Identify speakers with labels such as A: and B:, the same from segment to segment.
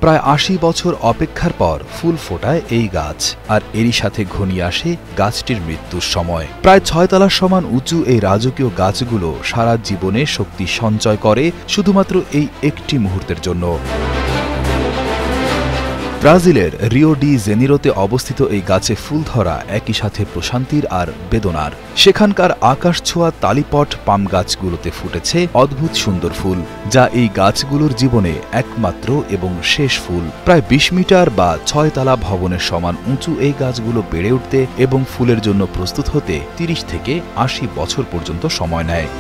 A: প্রায় ৮০ বছর অপেক্ষার পর ফুল ফোটায় এই গাছ, আর এরই সাথে ঘনিয়ে আসে গাছটির মৃত্যুর সময়। প্রায় ৬ তলার সমান উঁচু এই রাজকীয় গাছগুলো সারা জীবনে শক্তি সঞ্চয় করে শুধুমাত্র এই একটি মুহূর্তের জন্য। ব্রাজিলের রিও ডি জেনিরোতে অবস্থিত এই গাছে ফুল ধরা একই সাথে প্রশান্তির আর বেদনার। সেখানকার আকাশ ছোঁয়া তালিপট পাম গাছগুলোতে ফুটেছে অদ্ভুত সুন্দর ফুল, যা এই গাছগুলোর জীবনে একমাত্র এবং শেষ ফুল। প্রায় ২০ মিটার বা ৬ তলা ভবনের সমান উঁচু এই গাছগুলো বেড়ে উঠতে এবং ফুলের জন্য প্রস্তুত হতে ৩০ থেকে ৮০ বছর পর্যন্ত সময় নেয়।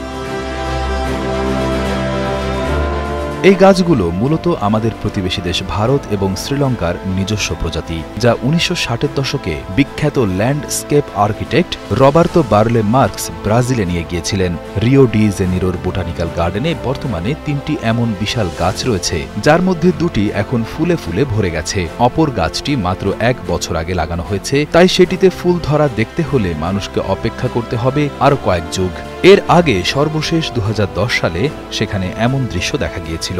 A: এই গাছগুলো মূলত আমাদের প্রতিবেশী দেশ ভারত এবং শ্রীলঙ্কার নিজস্ব প্রজাতি, যা ১৯৬০-এর দশকে বিখ্যাত ল্যান্ডস্কেপ আর্কিটেক্ট রবার্তো বার্লে মার্কস ব্রাজিলে নিয়ে গিয়েছিলেন। রিও ডি জেনিরোর বোটানিক্যাল গার্ডেনে বর্তমানে ৩টি এমন বিশাল গাছ রয়েছে, যার মধ্যে ২টি এখন ফুলে ফুলে ভরে গেছে। অপর গাছটি মাত্র ১ বছর আগে লাগানো হয়েছে, তাই সেটিতে ফুল ধরা দেখতে হলে মানুষকে অপেক্ষা করতে হবে আরও কয়েক যুগ। এর আগে সর্বশেষ ২০১০ সালে সেখানে এমন দৃশ্য দেখা গিয়েছিল।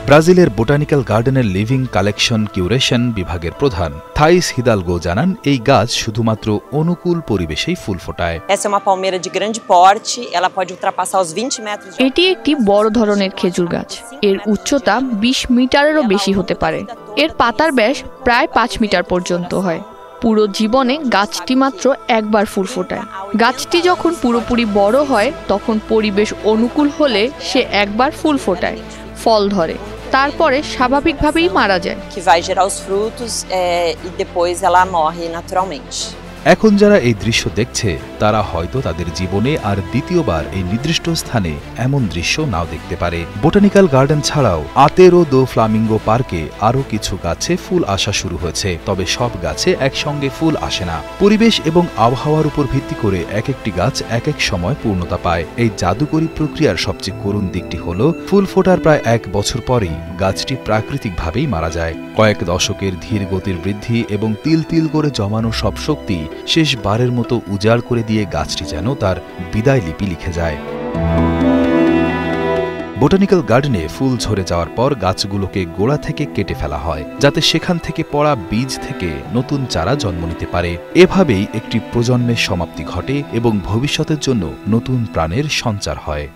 A: ব্রাজিলের বোটানিক্যাল গার্ডেনের লিভিং কালেকশন কিউরেশন বিভাগের প্রধান থাইস হিদালগো জানান, এই গাছ শুধুমাত্র অনুকূল পরিবেশেই ফুল ফোটায়।
B: এটি একটি বড় ধরনের খেজুর গাছ। এর উচ্চতা ২০ মিটারেরও বেশি হতে পারে। এর পাতার ব্যাস প্রায় ৫ মিটার পর্যন্ত হয়। পুরো জীবনে গাছটি মাত্র একবার ফুল ফোটায়। গাছটি যখন পুরোপুরি বড় হয় তখন পরিবেশ অনুকূল হলে সে একবার ফুল ফোটায়, ফল ধরে, তারপরে স্বাভাবিকভাবেই মারা যায়।
A: এখন যারা এই দৃশ্য দেখছে তারা হয়তো তাদের জীবনে আর দ্বিতীয়বার এই নির্দিষ্ট স্থানে এমন দৃশ্য নাও দেখতে পারে। বোটানিক্যাল গার্ডেন ছাড়াও আতেরো দো ফ্লামিঙ্গো পার্কে আরও কিছু গাছে ফুল আসা শুরু হয়েছে, তবে সব গাছে একসঙ্গে ফুল আসে না। পরিবেশ এবং আবহাওয়ার উপর ভিত্তি করে এক একটি গাছ এক এক সময় পূর্ণতা পায়। এই জাদুকরী প্রক্রিয়ার সবচেয়ে করুণ দিকটি হল ফুল ফোটার প্রায় ১ বছর পরেই গাছটি প্রাকৃতিকভাবেই মারা যায়। কয়েক দশকের ধীর গতির বৃদ্ধি এবং তিল তিল করে জমানো সব শক্তি শেষবারের মতো উজাড় করে দিয়ে গাছটি যেন তার বিদায় লিপি লিখে যায়। বোটানিক্যাল গার্ডেনে ফুল ঝরে যাওয়ার পর গাছগুলোকে গোড়া থেকে কেটে ফেলা হয়, যাতে সেখান থেকে পড়া বীজ থেকে নতুন চারা জন্ম নিতে পারে। এভাবেই একটি প্রজন্মের সমাপ্তি ঘটে এবং ভবিষ্যতের জন্য নতুন প্রাণের সঞ্চার হয়।